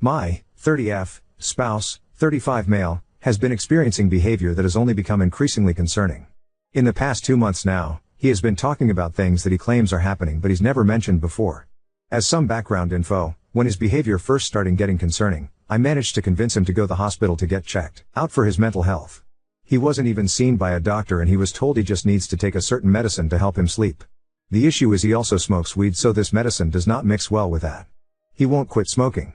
My 30F spouse, 35 male, has been experiencing behavior that has only become increasingly concerning. In the past 2 months now, he has been talking about things that he claims are happening but he's never mentioned before. As some background info, when his behavior first started getting concerning, I managed to convince him to go to the hospital to get checked out for his mental health. He wasn't even seen by a doctor and he was told he just needs to take a certain medicine to help him sleep. The issue is he also smokes weed, so this medicine does not mix well with that. He won't quit smoking.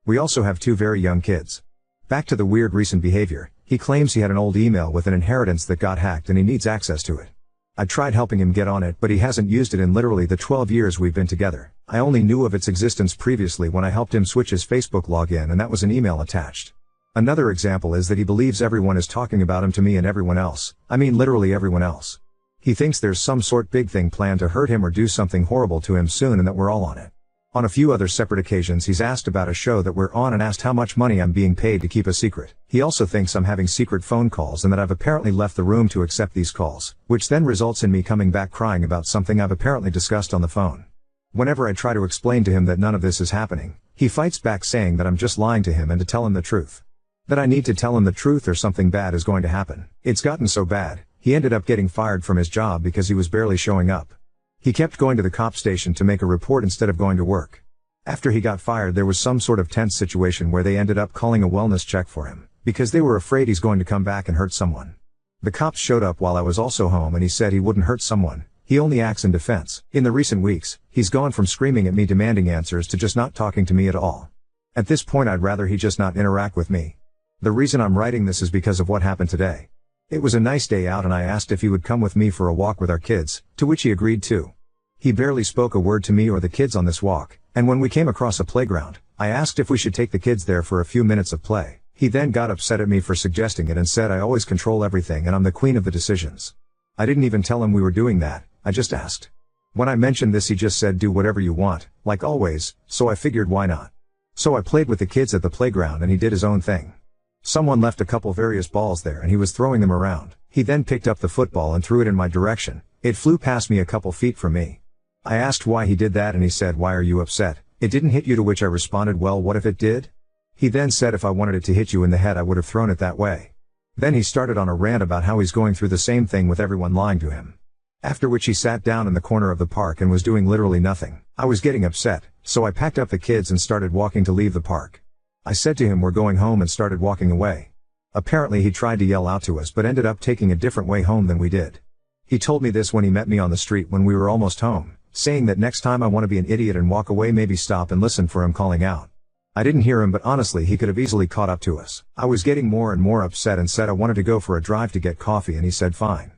We also have 2 very young kids. Back to the weird recent behavior, he claims he had an old email with an inheritance that got hacked and he needs access to it. I tried helping him get on it, but he hasn't used it in literally the 12 years we've been together. I only knew of its existence previously when I helped him switch his Facebook login, and that was an email attached. Another example is that he believes everyone is talking about him to me and everyone else. I mean literally everyone else. He thinks there's some sort big thing planned to hurt him or do something horrible to him soon and that we're all on it. On a few other separate occasions he's asked about a show that we're on and asked how much money I'm being paid to keep a secret. He also thinks I'm having secret phone calls and that I've apparently left the room to accept these calls, which then results in me coming back crying about something I've apparently discussed on the phone. Whenever I try to explain to him that none of this is happening, he fights back saying that I'm just lying to him and to tell him the truth. That I need to tell him the truth or something bad is going to happen. It's gotten so bad, he ended up getting fired from his job because he was barely showing up. He kept going to the cop station to make a report instead of going to work. After he got fired, there was some sort of tense situation where they ended up calling a wellness check for him, because they were afraid he's going to come back and hurt someone. The cops showed up while I was also home and he said he wouldn't hurt someone, he only acts in defense. In the recent weeks, he's gone from screaming at me demanding answers to just not talking to me at all. At this point I'd rather he just not interact with me. The reason I'm writing this is because of what happened today. It was a nice day out and I asked if he would come with me for a walk with our kids, to which he agreed to. He barely spoke a word to me or the kids on this walk, and when we came across a playground, I asked if we should take the kids there for a few minutes of play. He then got upset at me for suggesting it and said I always control everything and I'm the queen of the decisions. I didn't even tell him we were doing that, I just asked. When I mentioned this he just said do whatever you want, like always, so I figured why not. So I played with the kids at the playground and he did his own thing. Someone left a couple various balls there and he was throwing them around. He then picked up the football and threw it in my direction. It flew past me a couple feet from me. I asked why he did that and he said, "Why are you upset? It didn't hit you," to which I responded, "Well, what if it did?" He then said if I wanted it to hit you in the head I would have thrown it that way. Then he started on a rant about how he's going through the same thing with everyone lying to him. After which he sat down in the corner of the park and was doing literally nothing. I was getting upset, so I packed up the kids and started walking to leave the park. I said to him we're going home and started walking away. Apparently he tried to yell out to us but ended up taking a different way home than we did. He told me this when he met me on the street when we were almost home, saying that next time I want to be an idiot and walk away, maybe stop and listen for him calling out. I didn't hear him, but honestly he could have easily caught up to us. I was getting more and more upset and said I wanted to go for a drive to get coffee and he said fine.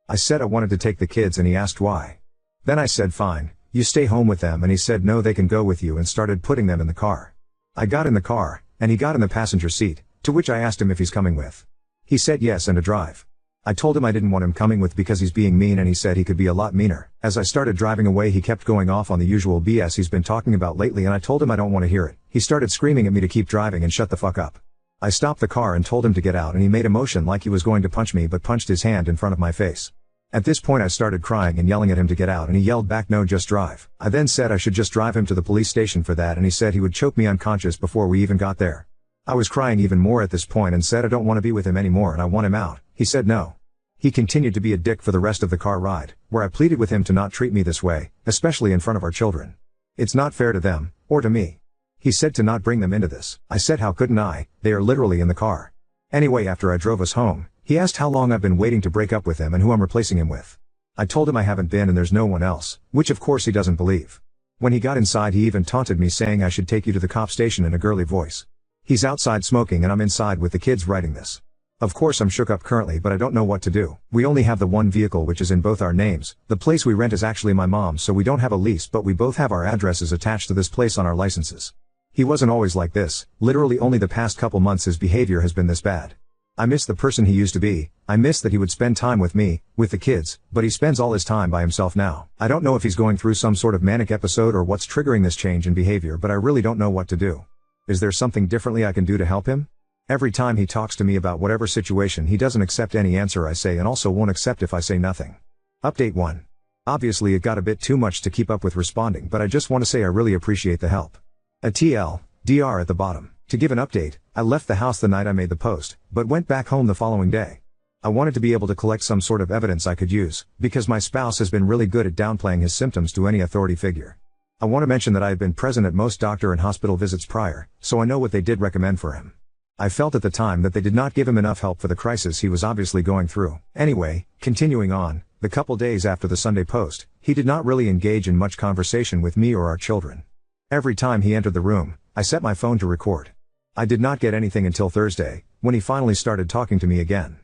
I said I wanted to take the kids and he asked why. Then I said fine, you stay home with them, and he said no, they can go with you, and started putting them in the car. I got in the car, and he got in the passenger seat, to which I asked him if he's coming with. He said yes and to drive. I told him I didn't want him coming with because he's being mean, and he said he could be a lot meaner. As I started driving away he kept going off on the usual BS he's been talking about lately, and I told him I don't want to hear it. He started screaming at me to keep driving and shut the fuck up. I stopped the car and told him to get out, and he made a motion like he was going to punch me but punched his hand in front of my face. At this point I started crying and yelling at him to get out, and he yelled back no, just drive. I then said I should just drive him to the police station for that, and he said he would choke me unconscious before we even got there. I was crying even more at this point and said I don't want to be with him anymore and I want him out. He said no. He continued to be a dick for the rest of the car ride, where I pleaded with him to not treat me this way, especially in front of our children. It's not fair to them, or to me. He said to not bring them into this. I said how couldn't I, they are literally in the car. Anyway, after I drove us home, he asked how long I've been waiting to break up with him and who I'm replacing him with. I told him I haven't been and there's no one else, which of course he doesn't believe. When he got inside he even taunted me saying I should take you to the cop station in a girly voice. He's outside smoking and I'm inside with the kids writing this. Of course I'm shook up currently, but I don't know what to do. We only have the one vehicle which is in both our names. The place we rent is actually my mom's, so we don't have a lease, but we both have our addresses attached to this place on our licenses. He wasn't always like this. Literally only the past couple months his behavior has been this bad. I miss the person he used to be. I miss that he would spend time with me, with the kids, but he spends all his time by himself now. I don't know if he's going through some sort of manic episode or what's triggering this change in behavior, but I really don't know what to do. Is there something differently I can do to help him? Every time he talks to me about whatever situation, he doesn't accept any answer I say and also won't accept if I say nothing. Update 1. Obviously it got a bit too much to keep up with responding, but I just want to say I really appreciate the help. A TL, DR at the bottom. To give an update, I left the house the night I made the post, but went back home the following day. I wanted to be able to collect some sort of evidence I could use, because my spouse has been really good at downplaying his symptoms to any authority figure. I want to mention that I had been present at most doctor and hospital visits prior, so I know what they did recommend for him. I felt at the time that they did not give him enough help for the crisis he was obviously going through. Anyway, continuing on, the couple days after the Sunday post, he did not really engage in much conversation with me or our children. Every time he entered the room, I set my phone to record. I did not get anything until Thursday, when he finally started talking to me again.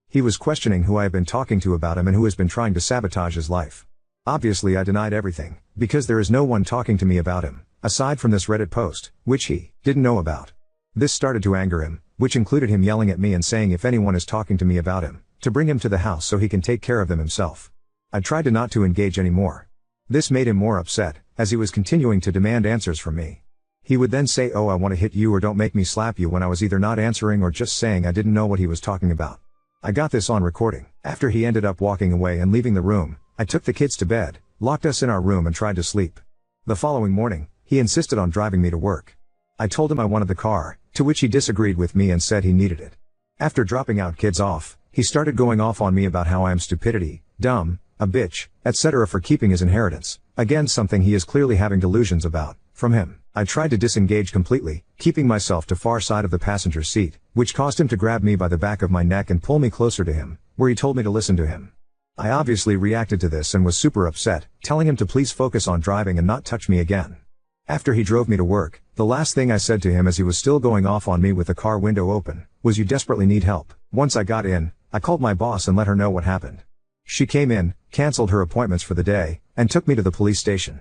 He was questioning who I have been talking to about him and who has been trying to sabotage his life. Obviously I denied everything, because there is no one talking to me about him, aside from this Reddit post, which he didn't know about. This started to anger him, which included him yelling at me and saying if anyone is talking to me about him, to bring him to the house so he can take care of them himself. I tried to not to engage anymore. This made him more upset, as he was continuing to demand answers from me. He would then say, "Oh, I want to hit you or don't make me slap you," when I was either not answering or just saying I didn't know what he was talking about. I got this on recording. After he ended up walking away and leaving the room, I took the kids to bed, locked us in our room and tried to sleep. The following morning, he insisted on driving me to work. I told him I wanted the car, to which he disagreed with me and said he needed it. After dropping out kids off, he started going off on me about how I am stupidity, dumb, a bitch, etc. for keeping his inheritance, again something he is clearly having delusions about, from him. I tried to disengage completely, keeping myself to far side of the passenger seat, which caused him to grab me by the back of my neck and pull me closer to him, where he told me to listen to him. I obviously reacted to this and was super upset, telling him to please focus on driving and not touch me again. After he drove me to work, the last thing I said to him as he was still going off on me with the car window open, was, "You desperately need help." Once I got in, I called my boss and let her know what happened. She came in, canceled her appointments for the day, and took me to the police station.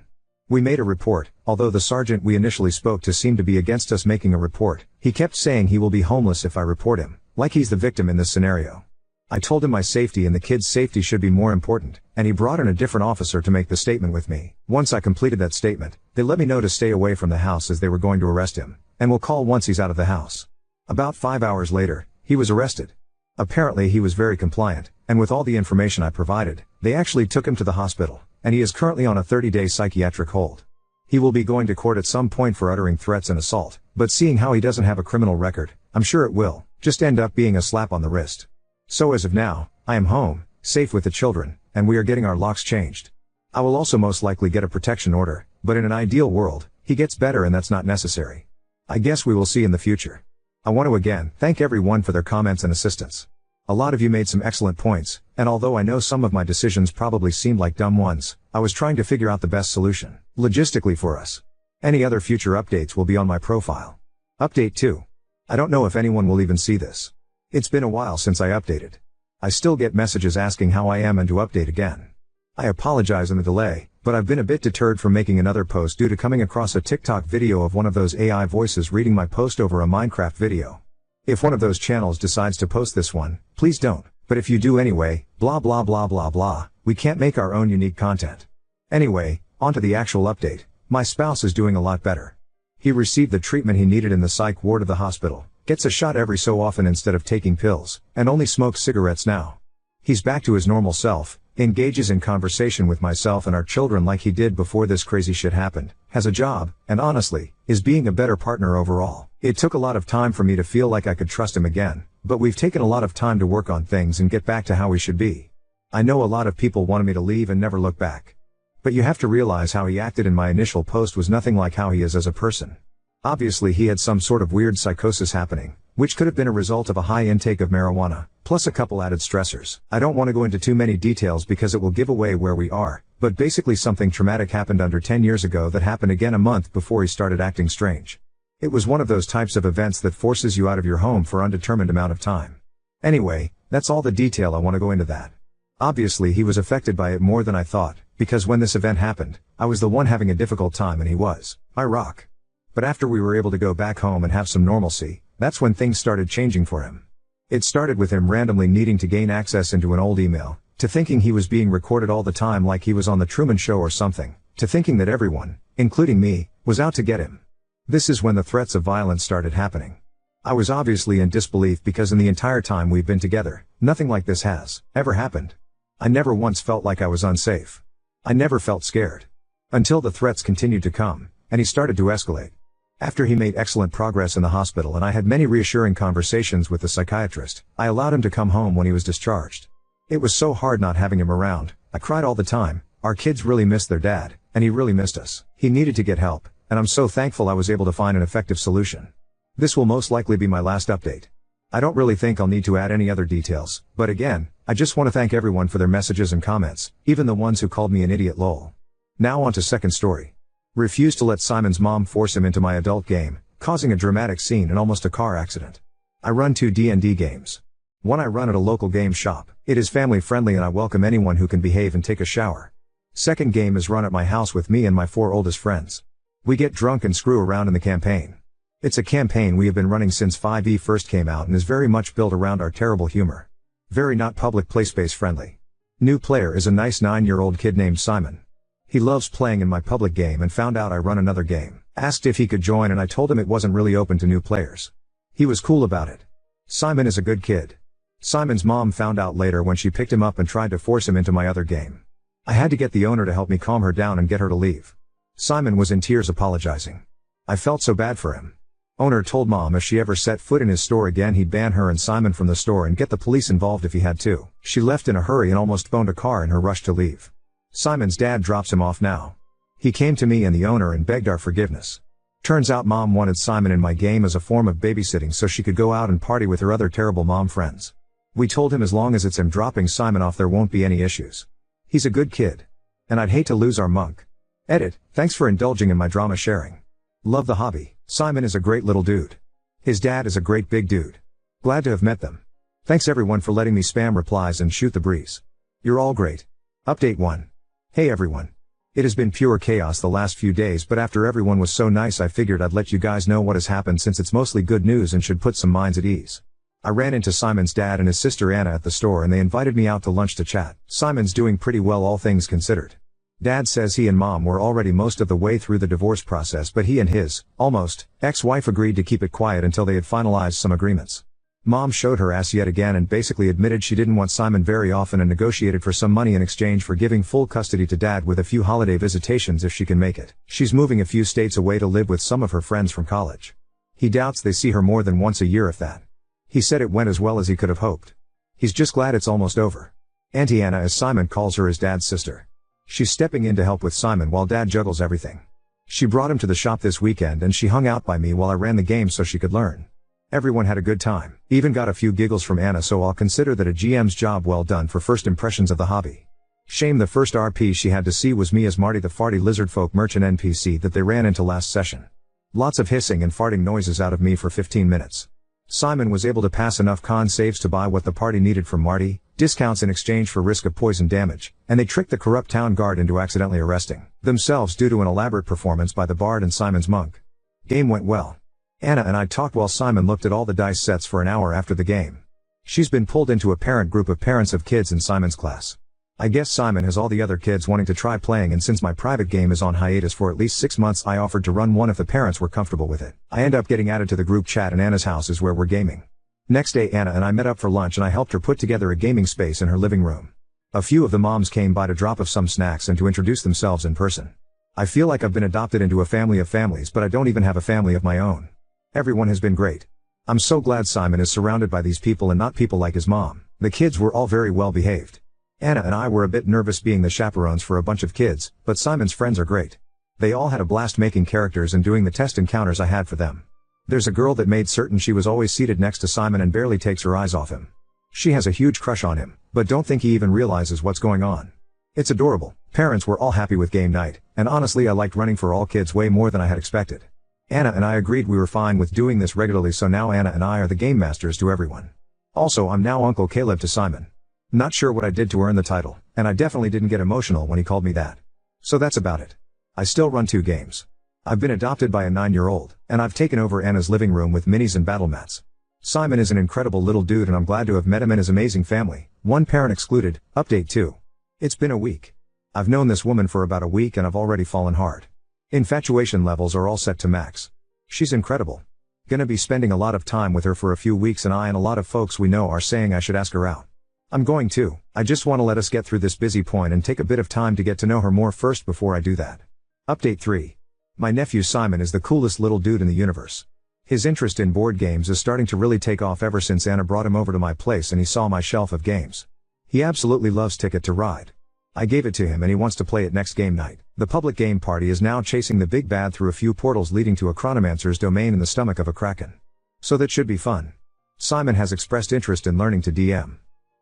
We made a report, although the sergeant we initially spoke to seemed to be against us making a report. He kept saying he will be homeless if I report him, like he's the victim in this scenario. I told him my safety and the kids' safety should be more important, and he brought in a different officer to make the statement with me. Once I completed that statement, they let me know to stay away from the house as they were going to arrest him, and will call once he's out of the house. About 5 hours later, he was arrested. Apparently he was very compliant, and with all the information I provided, they actually took him to the hospital, and he is currently on a 30-day psychiatric hold. He will be going to court at some point for uttering threats and assault, but seeing how he doesn't have a criminal record, I'm sure it will just end up being a slap on the wrist. So as of now, I am home, safe with the children, and we are getting our locks changed. I will also most likely get a protection order, but in an ideal world, he gets better and that's not necessary. I guess we will see in the future. I want to again thank everyone for their comments and assistance. A lot of you made some excellent points, and although I know some of my decisions probably seemed like dumb ones, I was trying to figure out the best solution, logistically for us. Any other future updates will be on my profile. Update 2. I don't know if anyone will even see this. It's been a while since I updated. I still get messages asking how I am and to update again. I apologize in the delay, but I've been a bit deterred from making another post due to coming across a TikTok video of one of those AI voices reading my post over a Minecraft video. If one of those channels decides to post this one, please don't, but if you do anyway, blah blah blah blah blah, we can't make our own unique content. Anyway, on to the actual update. My spouse is doing a lot better. He received the treatment he needed in the psych ward of the hospital, gets a shot every so often instead of taking pills, and only smokes cigarettes now. He's back to his normal self, engages in conversation with myself and our children like he did before this crazy shit happened, has a job, and honestly, is being a better partner overall. It took a lot of time for me to feel like I could trust him again, but we've taken a lot of time to work on things and get back to how we should be. I know a lot of people wanted me to leave and never look back. But you have to realize how he acted in my initial post was nothing like how he is as a person. Obviously he had some sort of weird psychosis happening, which could have been a result of a high intake of marijuana, plus a couple added stressors. I don't want to go into too many details because it will give away where we are, but basically something traumatic happened under 10 years ago that happened again a month before he started acting strange. It was one of those types of events that forces you out of your home for undetermined amount of time. Anyway, that's all the detail I want to go into that. Obviously he was affected by it more than I thought, because when this event happened, I was the one having a difficult time and he was. I rock. But after we were able to go back home and have some normalcy, that's when things started changing for him. It started with him randomly needing to gain access into an old email, to thinking he was being recorded all the time like he was on the Truman Show or something, to thinking that everyone, including me, was out to get him. This is when the threats of violence started happening. I was obviously in disbelief because in the entire time we've been together, nothing like this has ever happened. I never once felt like I was unsafe. I never felt scared. Until the threats continued to come, and he started to escalate. After he made excellent progress in the hospital and I had many reassuring conversations with the psychiatrist, I allowed him to come home when he was discharged. It was so hard not having him around. I cried all the time. Our kids really missed their dad, and he really missed us. He needed to get help, and I'm so thankful I was able to find an effective solution. This will most likely be my last update. I don't really think I'll need to add any other details, but again, I just want to thank everyone for their messages and comments, even the ones who called me an idiot lol. Now on to second story. Refused to let Simon's mom force him into my adult game, causing a dramatic scene and almost a car accident. I run 2 D&D games. One I run at a local game shop. It is family friendly and I welcome anyone who can behave and take a shower. Second game is run at my house with me and my 4 oldest friends. We get drunk and screw around in the campaign. It's a campaign we have been running since 5e first came out and is very much built around our terrible humor. Very not public play space friendly. New player is a nice 9-year-old kid named Simon. He loves playing in my public game and found out I run another game. Asked if he could join and I told him it wasn't really open to new players. He was cool about it. Simon is a good kid. Simon's mom found out later when she picked him up and tried to force him into my other game. I had to get the owner to help me calm her down and get her to leave. Simon was in tears apologizing. I felt so bad for him. Owner told mom if she ever set foot in his store again he'd ban her and Simon from the store and get the police involved if he had to. She left in a hurry and almost boned a car in her rush to leave. Simon's dad drops him off now. He came to me and the owner and begged our forgiveness. Turns out mom wanted Simon in my game as a form of babysitting so she could go out and party with her other terrible mom friends. We told him as long as it's him dropping Simon off there won't be any issues. He's a good kid. And I'd hate to lose our monk. Edit, thanks for indulging in my drama sharing. Love the hobby. Simon is a great little dude. His dad is a great big dude. Glad to have met them. Thanks everyone for letting me spam replies and shoot the breeze. You're all great. Update 1. Hey everyone. It has been pure chaos the last few days but after everyone was so nice I figured I'd let you guys know what has happened since it's mostly good news and should put some minds at ease. I ran into Simon's dad and his sister Anna at the store and they invited me out to lunch to chat. Simon's doing pretty well all things considered. Dad says he and mom were already most of the way through the divorce process but he and his, almost, ex-wife agreed to keep it quiet until they had finalized some agreements. Mom showed her ass yet again and basically admitted she didn't want Simon very often and negotiated for some money in exchange for giving full custody to dad with a few holiday visitations if she can make it. She's moving a few states away to live with some of her friends from college. He doubts they see her more than once a year if that. He said it went as well as he could have hoped. He's just glad it's almost over. Auntie Anna, as Simon calls her, is dad's sister. She's stepping in to help with Simon while dad juggles everything. She brought him to the shop this weekend and she hung out by me while I ran the game so she could learn. Everyone had a good time, even got a few giggles from Anna, so I'll consider that a GM's job well done for first impressions of the hobby. Shame the first RP she had to see was me as Marty the farty lizardfolk merchant NPC that they ran into last session. Lots of hissing and farting noises out of me for 15 minutes. Simon was able to pass enough con saves to buy what the party needed from Marty, discounts in exchange for risk of poison damage, and they tricked the corrupt town guard into accidentally arresting themselves due to an elaborate performance by the bard and Simon's monk. Game went well. Anna and I talked while Simon looked at all the dice sets for an hour after the game. She's been pulled into a parent group of parents of kids in Simon's class. I guess Simon has all the other kids wanting to try playing, and since my private game is on hiatus for at least 6 months I offered to run one if the parents were comfortable with it. I end up getting added to the group chat and Anna's house is where we're gaming. Next day Anna and I met up for lunch and I helped her put together a gaming space in her living room. A few of the moms came by to drop off some snacks and to introduce themselves in person. I feel like I've been adopted into a family of families, but I don't even have a family of my own. Everyone has been great. I'm so glad Simon is surrounded by these people and not people like his mom. The kids were all very well behaved. Anna and I were a bit nervous being the chaperones for a bunch of kids, but Simon's friends are great. They all had a blast making characters and doing the test encounters I had for them. There's a girl that made certain she was always seated next to Simon and barely takes her eyes off him. She has a huge crush on him, but don't think he even realizes what's going on. It's adorable. Parents were all happy with game night, and honestly I liked running for all kids way more than I had expected. Anna and I agreed we were fine with doing this regularly, so now Anna and I are the game masters to everyone. Also, I'm now Uncle Caleb to Simon. Not sure what I did to earn the title, and I definitely didn't get emotional when he called me that. So that's about it. I still run 2 games. I've been adopted by a 9-year-old, and I've taken over Anna's living room with minis and battle mats. Simon is an incredible little dude and I'm glad to have met him and his amazing family, one parent excluded. Update 2. It's been a week. I've known this woman for about a week and I've already fallen hard. Infatuation levels are all set to max. She's incredible. Gonna be spending a lot of time with her for a few weeks and I and a lot of folks we know are saying I should ask her out. I'm going to. I just want to let us get through this busy point and take a bit of time to get to know her more first before I do that. Update 3. My nephew Simon is the coolest little dude in the universe. His interest in board games is starting to really take off ever since Anna brought him over to my place and he saw my shelf of games. He absolutely loves Ticket to Ride. I gave it to him and he wants to play it next game night. The public game party is now chasing the big bad through a few portals leading to a chronomancer's domain in the stomach of a kraken. So that should be fun. Simon has expressed interest in learning to DM.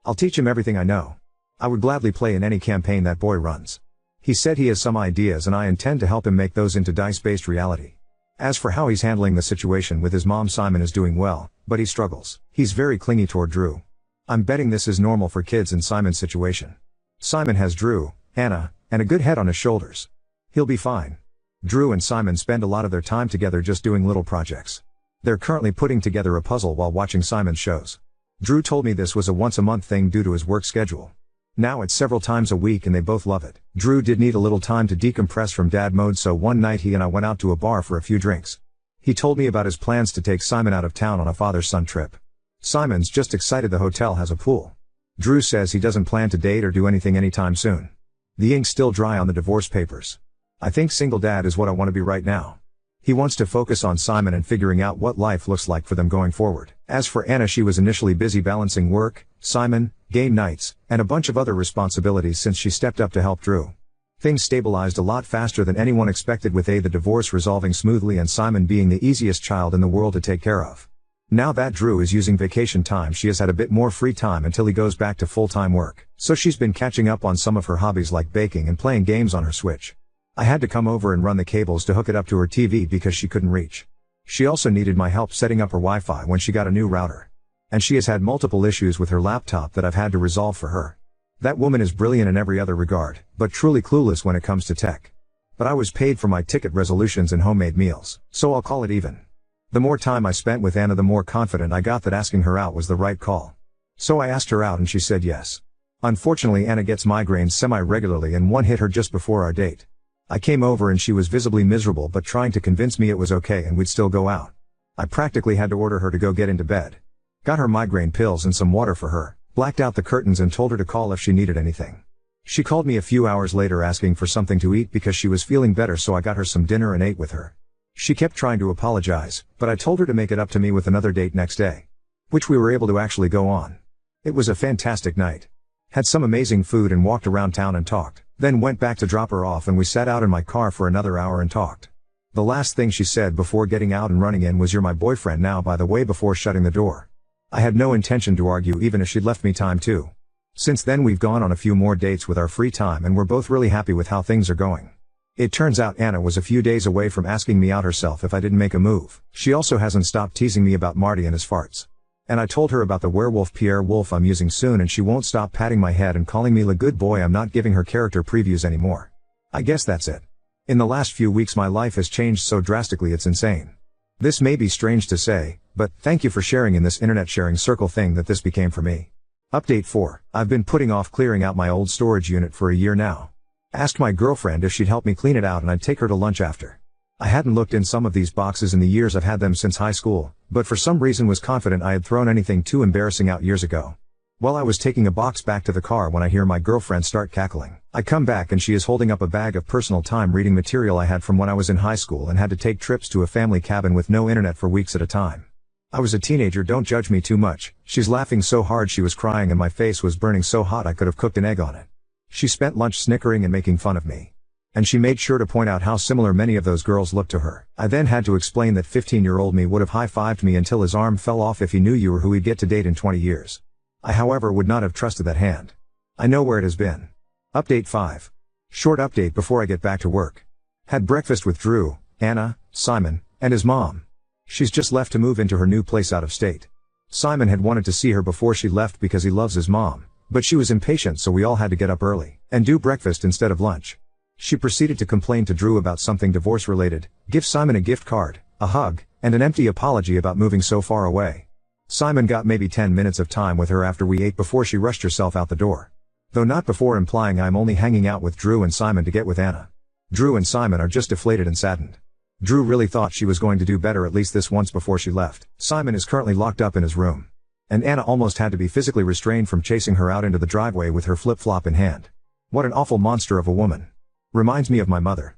I'll teach him everything I know. I would gladly play in any campaign that boy runs. He said he has some ideas and I intend to help him make those into dice-based reality. As for how he's handling the situation with his mom, Simon is doing well, but he struggles. He's very clingy toward Drew. I'm betting this is normal for kids in Simon's situation. Simon has Drew, Anna, and a good head on his shoulders. He'll be fine. Drew and Simon spend a lot of their time together just doing little projects. They're currently putting together a puzzle while watching Simon's shows. Drew told me this was a once-a-month thing due to his work schedule. Now it's several times a week and they both love it. Drew did need a little time to decompress from dad mode, so one night he and I went out to a bar for a few drinks. He told me about his plans to take Simon out of town on a father-son trip. Simon's just excited the hotel has a pool. Drew says he doesn't plan to date or do anything anytime soon. The ink's still dry on the divorce papers. I think single dad is what I want to be right now. He wants to focus on Simon and figuring out what life looks like for them going forward. As for Anna, she was initially busy balancing work, Simon, game nights, and a bunch of other responsibilities since she stepped up to help Drew. Things stabilized a lot faster than anyone expected, with the divorce resolving smoothly and Simon being the easiest child in the world to take care of. Now that Drew is using vacation time, she has had a bit more free time until he goes back to full-time work. So she's been catching up on some of her hobbies like baking and playing games on her Switch. I had to come over and run the cables to hook it up to her TV because she couldn't reach. She also needed my help setting up her Wi-Fi when she got a new router. And she has had multiple issues with her laptop that I've had to resolve for her. That woman is brilliant in every other regard, but truly clueless when it comes to tech. But I was paid for my ticket resolutions and homemade meals, so I'll call it even. The more time I spent with Anna, the more confident I got that asking her out was the right call. So I asked her out and she said yes. Unfortunately, Anna gets migraines semi-regularly and one hit her just before our date. I came over and she was visibly miserable but trying to convince me it was okay and we'd still go out. I practically had to order her to go get into bed. Got her migraine pills and some water for her, blacked out the curtains and told her to call if she needed anything. She called me a few hours later asking for something to eat because she was feeling better, so I got her some dinner and ate with her. She kept trying to apologize, but I told her to make it up to me with another date next day. Which we were able to actually go on. It was a fantastic night. Had some amazing food and walked around town and talked. Then went back to drop her off and we sat out in my car for another hour and talked. The last thing she said before getting out and running in was, "You're my boyfriend now, by the way," before shutting the door. I had no intention to argue even if she'd left me time to. Since then we've gone on a few more dates with our free time and we're both really happy with how things are going. It turns out Anna was a few days away from asking me out herself if I didn't make a move. She also hasn't stopped teasing me about Marty and his farts. And I told her about the werewolf Pierre Wolf I'm using soon and she won't stop patting my head and calling me the good boy. I'm not giving her character previews anymore. I guess that's it. In the last few weeks my life has changed so drastically it's insane. This may be strange to say, but thank you for sharing in this internet sharing circle thing that this became for me. Update 4. I've been putting off clearing out my old storage unit for a year now. Asked my girlfriend if she'd help me clean it out and I'd take her to lunch after. I hadn't looked in some of these boxes in the years I've had them since high school, but for some reason was confident I had thrown anything too embarrassing out years ago. Well, I was taking a box back to the car when I hear my girlfriend start cackling. I come back and she is holding up a bag of personal time reading material I had from when I was in high school and had to take trips to a family cabin with no internet for weeks at a time. I was a teenager, don't judge me too much. She's laughing so hard she was crying and my face was burning so hot I could have cooked an egg on it. She spent lunch snickering and making fun of me. And she made sure to point out how similar many of those girls looked to her. I then had to explain that 15-year-old me would have high-fived me until his arm fell off if he knew you were who he'd get to date in 20 years. I, however, would not have trusted that hand. I know where it has been. Update 5. Short update before I get back to work. Had breakfast with Drew, Anna, Simon, and his mom. She's just left to move into her new place out of state. Simon had wanted to see her before she left because he loves his mom, but she was impatient, so we all had to get up early and do breakfast instead of lunch. She proceeded to complain to Drew about something divorce related, give Simon a gift card, a hug, and an empty apology about moving so far away. Simon got maybe 10 minutes of time with her after we ate before she rushed herself out the door. Though not before implying I'm only hanging out with Drew and Simon to get with Anna. Drew and Simon are just deflated and saddened. Drew really thought she was going to do better at least this once before she left. Simon is currently locked up in his room. And Anna almost had to be physically restrained from chasing her out into the driveway with her flip-flop in hand. What an awful monster of a woman. Reminds me of my mother.